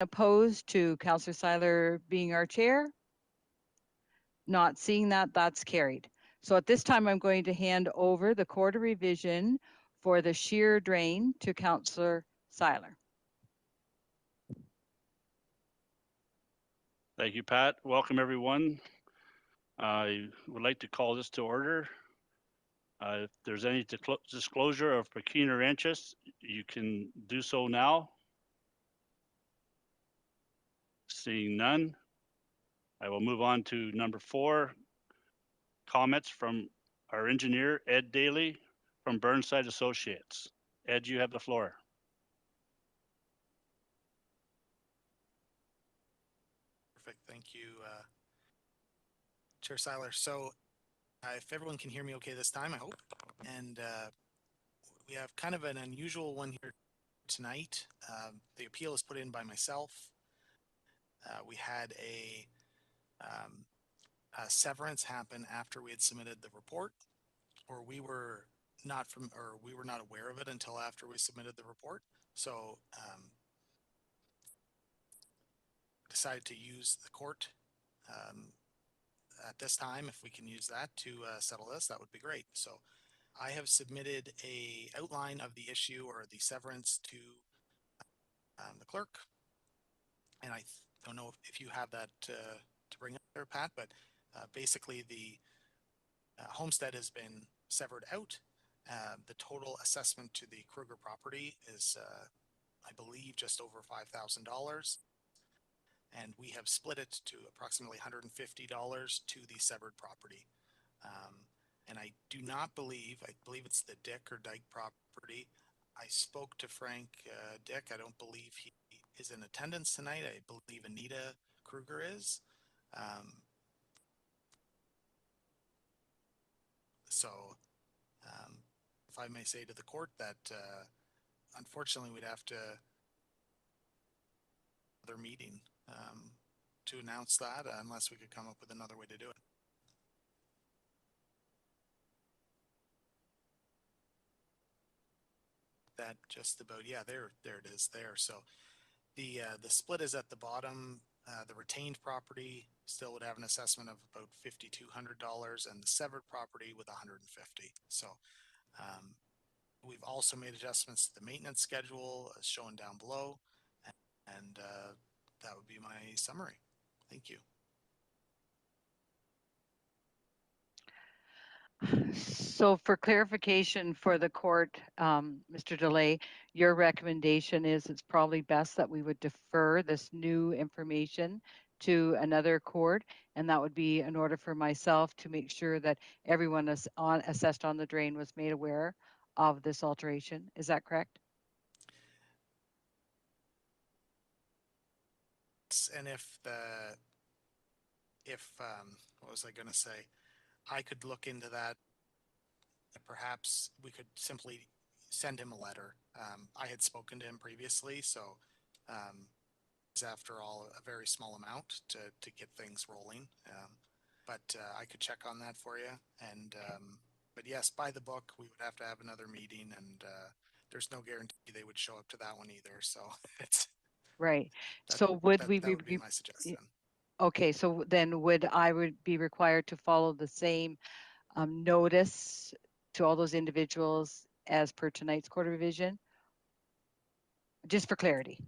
Opposed to Councillor Seiler being our chair? Not seeing that, that's carried. So at this time, I'm going to hand over the quarter revision for the shear drain to Councillor Seiler. Thank you, Pat. Welcome, everyone. I would like to call this to order. If there's any disclosure of pecuniary interest, you can do so now. Seeing none, I will move on to number 4, comments from our engineer, Ed Daly from Burnside Associates. Ed, you have the floor. Perfect. Thank you, Chair Seiler. So if everyone can hear me okay this time, I hope. And we have kind of an unusual one here tonight. The appeal is put in by myself. We had a severance happen after we had submitted the report, or we were not aware of it until after we submitted the report. So decided to use the court at this time. If we can use that to settle this, that would be great. So I have submitted a outline of the issue or the severance to the clerk, and I don't know if you have that to bring up there, Pat, but basically the homestead has been severed out. The total assessment to the Kruger property is, I believe, just over $5,000. And we have split it to approximately $150 to the severed property. And I do not believe, I believe it's the Dick or Dyke property. I spoke to Frank Dick. I don't believe he is in attendance tonight. I believe Anita Kruger is. So if I may say to the court that unfortunately we'd have to another meeting to announce that unless we could come up with another way to do it. That just about, yeah, there it is there. So the split is at the bottom. The retained property still would have an assessment of about $5,200 and the severed property with $150. So we've also made adjustments to the maintenance schedule as shown down below, and that would be my summary. Thank you. So for clarification for the court, Mr. DeLay, your recommendation is it's probably best that we would defer this new information to another court, and that would be in order for myself to make sure that everyone is assessed on the drain was made aware of this alteration. Is that correct? And what was I going to say? I could look into that. Perhaps we could simply send him a letter. I had spoken to him previously, so it's after all a very small amount to get things rolling. But I could check on that for you. And but yes, by the book, we would have to have another meeting, and there's no guarantee they would show up to that one either. So it's right. So would that we would be my suggestion. Okay, so then would be required to follow the same notice to all those individuals as per tonight's quarter revision? Just for clarity.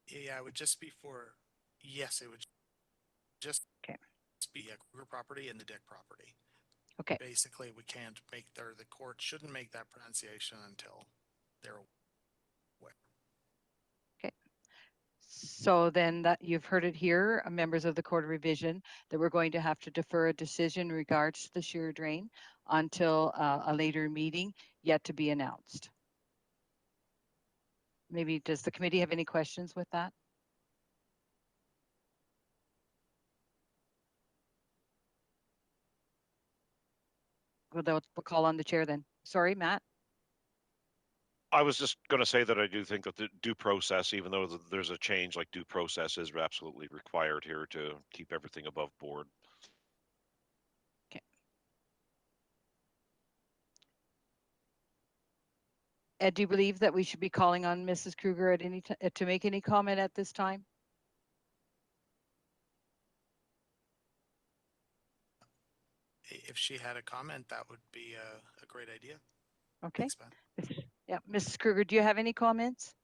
Yeah, it would just be for, yes, it would just be a Kruger property and the Dick property. Okay. Basically, we can't make the court shouldn't make that pronunciation until they're aware. Okay. So then that you've heard it here, members of the Court of Revision, that we're going to have to defer a decision in regards to the shear drain until a later meeting yet to be announced. Maybe does the committee have any questions with that? We'll call on the chair then. Sorry, Matt. I was just going to say that I do think that the due process, even though there's a change, like due process is absolutely required here to keep everything above board. Okay. Ed, do you believe that we should be calling on Mrs. Kruger at any to make any comment at this time? if she had a comment, that would be a great idea. Okay. Thanks, Ben. Yeah, Mrs. Kruger, do you have any comments?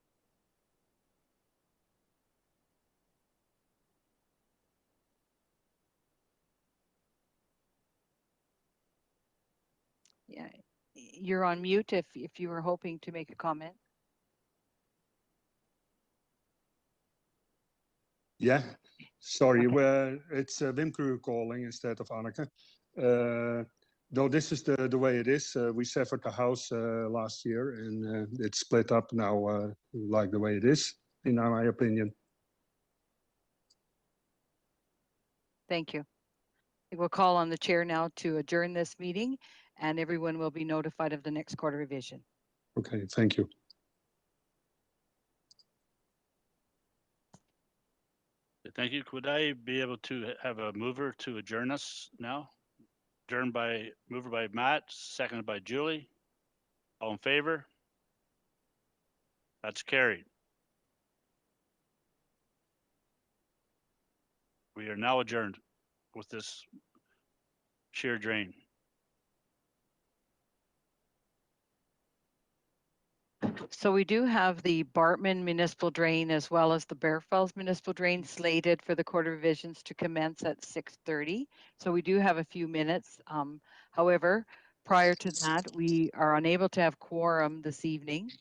Yeah, you're on mute if you were hoping to make a comment. Yeah, sorry, Okay. it's Wim Kruger calling instead of Anneke. Though this is the way it is, we severed the house last year and it's split up now like the way it is, in my opinion. Thank you. I will call on the chair now to adjourn this meeting, and everyone will be notified of the next quarter revision. Okay, thank you. Thank you. Could I be able to have a mover to adjourn us now? Mover by Matt, seconded by Julie. All in favor? That's carried. We are now adjourned with this sheer drain. So we do have the Bartman Municipal Drain as well as the Bear Falls Municipal Drain slated for the quarter revisions to commence at 6:30. So we do have a few minutes. However, prior to that, we are unable to have quorum this evening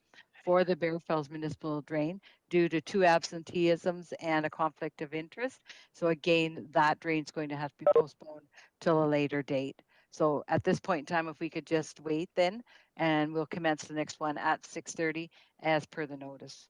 for the Bear Falls Municipal Drain due to 2 absenteeisms and a conflict of interest. So again, that drain is going to have to be postponed till a later date. So at this point in time, if we could just wait then, and we'll commence the next one at 6:30 as per the notice.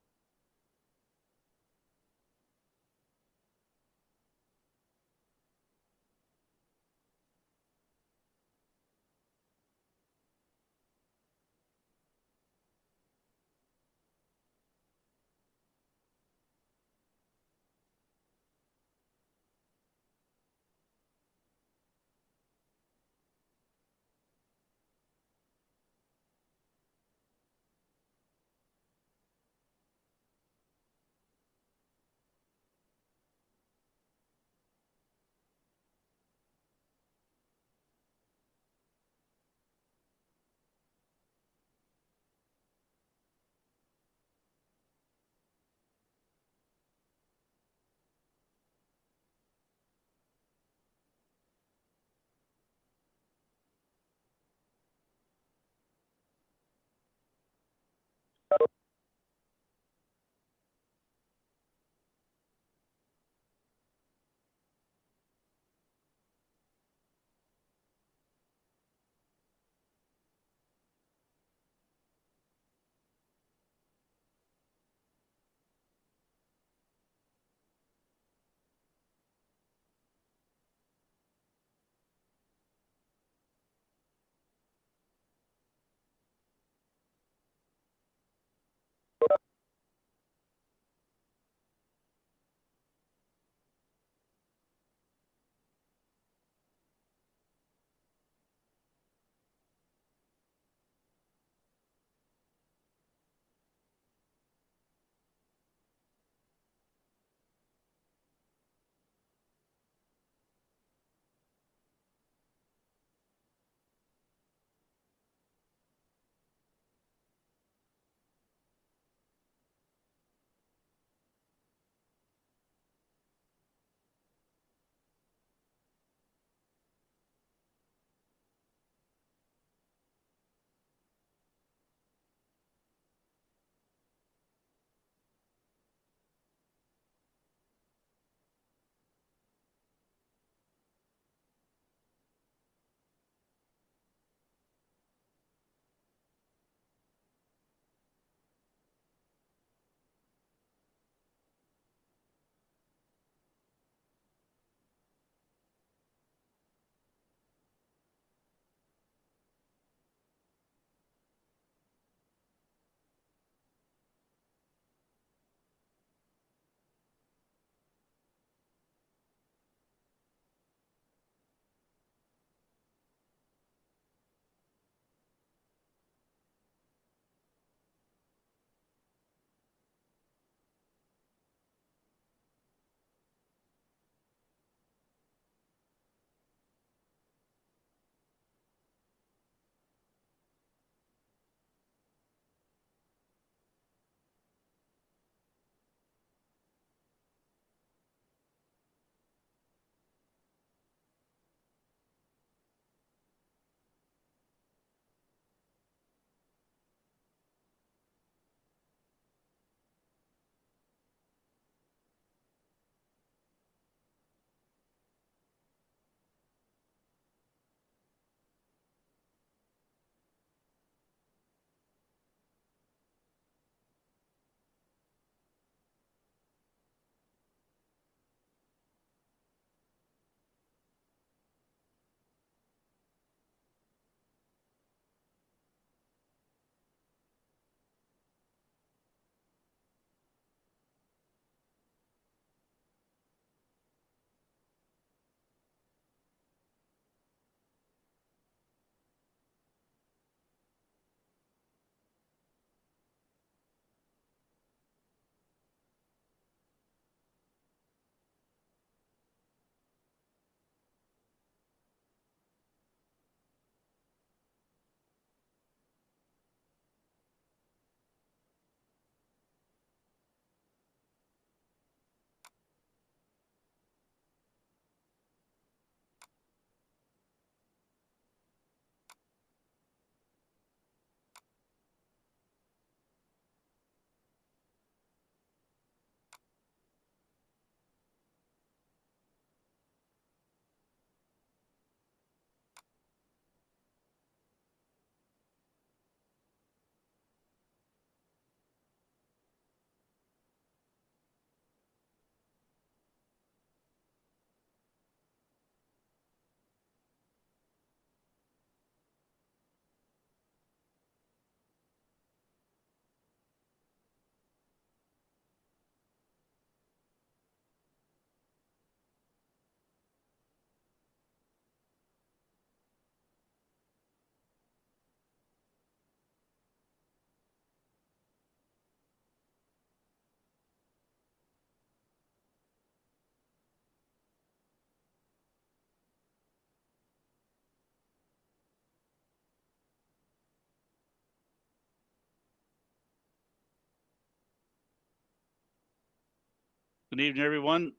Good evening, everyone.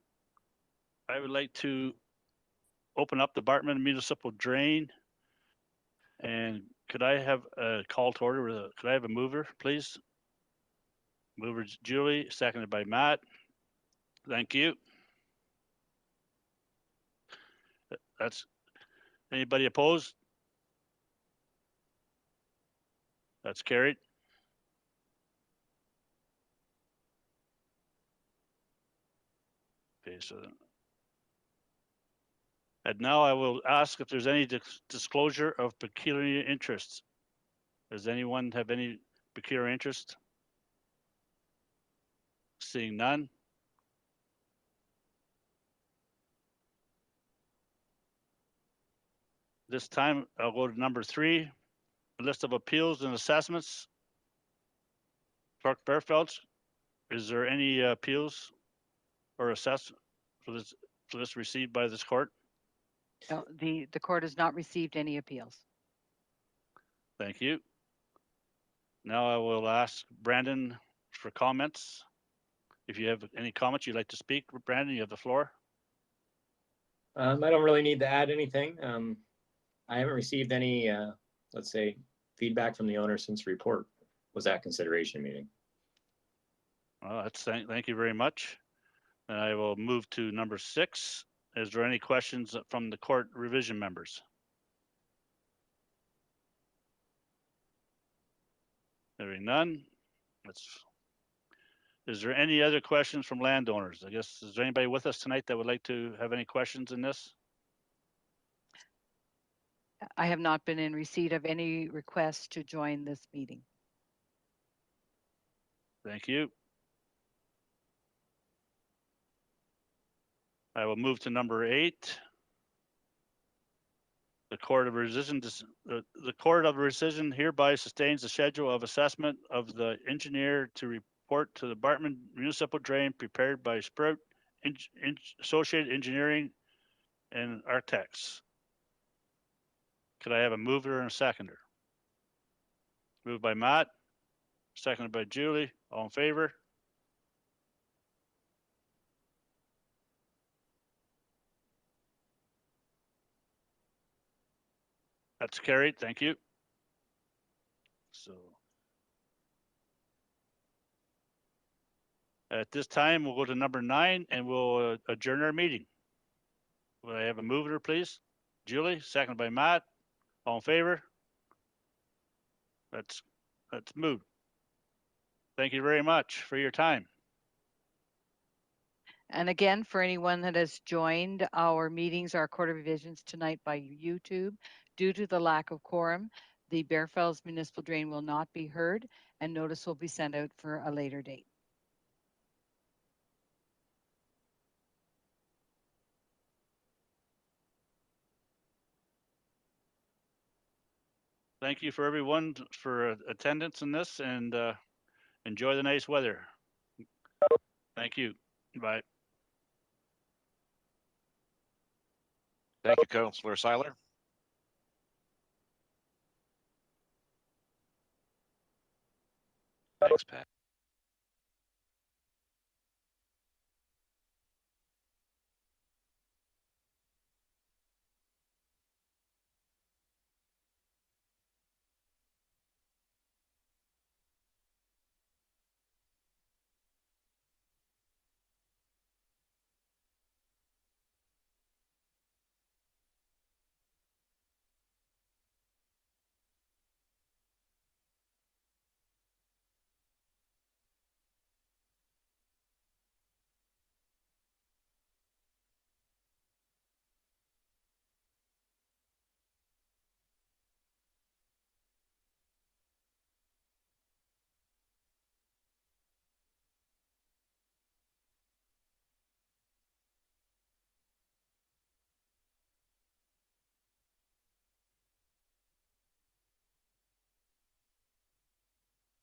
I would like to open up the Bartman Municipal Drain. And could I have a call to order? Could I have a mover, please? Mover Julie, seconded by Matt. Thank you. That's, anybody opposed? That's carried. Okay, so. And now I will ask if there's any disclosure of pecuniary interests. Does anyone have any pecuniary interest? Seeing none. This time I'll go to number 3, a list of appeals and assessments. Clerk Berfeld, is there any appeals or assessment for this received by this court? No, the court has not received any appeals. Thank you. Now I will ask Brandon for comments. If you have any comments you'd like to speak, Brandon, you have the floor. I don't really need to add anything. I haven't received any, let's say, feedback from the owner since the report was at consideration meeting. Well, thank you very much. And I will move to number 6. Is there any questions from the court revision members? Hearing none. Is there any other questions from landowners? I guess, is there anybody with us tonight that would like to have any questions in this? I have not been in receipt of any requests to join this meeting. Thank you. I will move to number 8. The Court of Rescission hereby sustains the schedule of assessment of the engineer to report to the Bartman Municipal Drain prepared by Sprout Associated Engineering and Architects. Could I have a mover and a seconder? Moved by Matt, seconded by Julie. All in favor? That's carried. Thank you. So at this time, we'll go to number 9 and we'll adjourn our meeting. Will I have a mover, please? Julie, seconded by Matt. All in favor? That's moved. Thank you very much for your time. And again, for anyone that has joined our meetings, our Court of Revisions tonight by YouTube, due to the lack of quorum, the Bearfells Municipal Drain will not be heard and notice will be sent out for a later date. Thank you for everyone for attendance in this, and enjoy the nice weather. Thank you. Bye. Thank you, Councillor Seiler. Thanks, Pat.